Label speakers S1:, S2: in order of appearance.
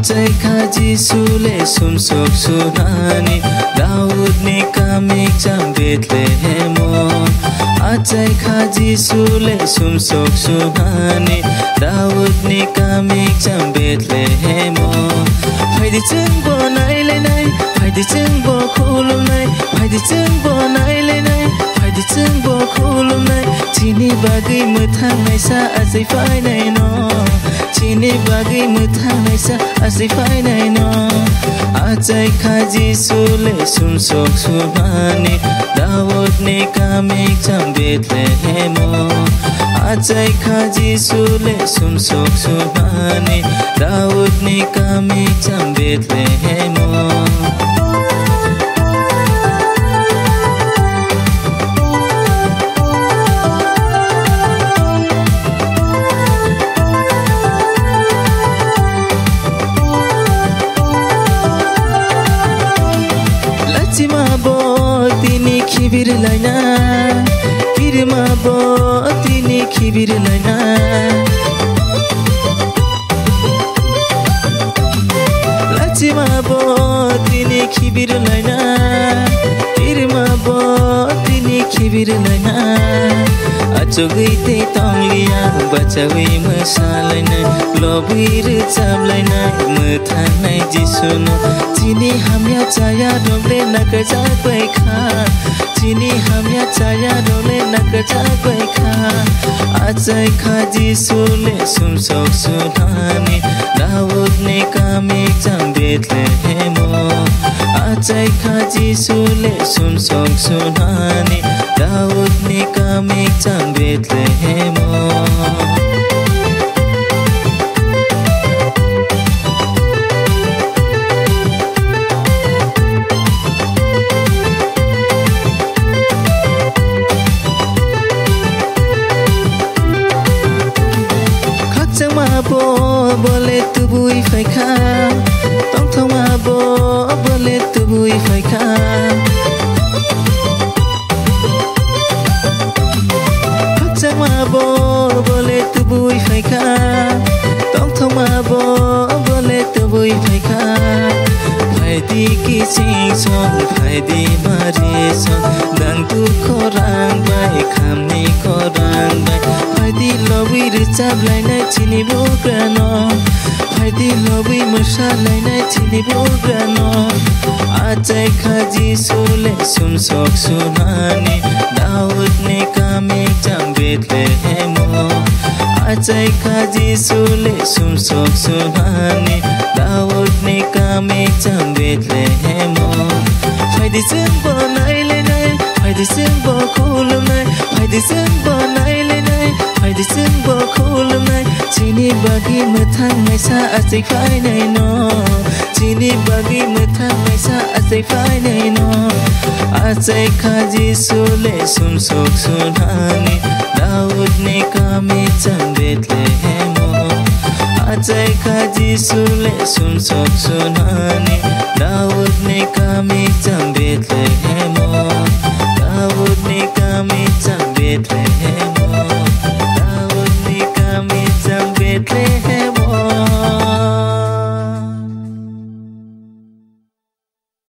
S1: अझै खाजिसुले सुमसोक सुनानी दाउदने कामेक जाम बेथलेहेम अझै खाजिसुले सुमसोक सुनानी दाउदने कामेक जाम बेथलेहेम फाइदिजों बनायलायनाय फाइदिजों बखुलुमनाय फाइदिजों बनायलायनाय फाइदिजों बखुलुमनाय चिनि बागै मोथांनायसा अझै फायनाय न चिनि बागै मोथांनायसा अझै फायनाय न अझै खाजिसुले सुमसोक सुनानी दाउदने कामेक जाम बेथलेहेम अझै खाजिसुले सुमसोक सुनानी दाउदने कामेक जाम Bethlehem Tini kibir laina Kirma bo tini kibir laina Lachima bo tini kibir laina Kirma bo tini kibir laina Achogai te tongliya bachawi masalaina Lobir chablaina muthanai jisuno Chini hamya chaya doble nakajak baikha Chini hamya chaya doble nakajak baikha Azzai khajisule sumsok sunani Daudne kamek jam Bethlehem Azzai khajisule sumsok sunani Daudne kamek jam Bethlehem Boleh tubui faika Tong tong mabo boleh tubui faika Hakjang mabo boleh tubui faika Tong tong mabo boleh tubui faika Faidi kising son faidi mari son Dang tu korang bai khamni korang bai Faidi lobi recap lainai chini bukrano Faidi lobi musha lainai chini bukrano Azzai khajisule sumsok sunani Daudne kamek jam Bethlehem Azzai khajisule sumsok sunani Daudne kamek jam Bethlehem Faidizों बनायलायनाय फाइदिजों बखुलुमनाय फाइदिजों बनायलायनाय फाइदिजों बखुलुमनाय चिनि बागै मोथांनायसा अझै फायनाय न चिनि बागै मोथांनायसा अझै फायनाय न अझै खाजिसुले सुमसोक सुनानी दाउदने कामेक जाम Bethlehem अझै खाजिसुले सुमसोक सुनानी दाउदने कामेक जाम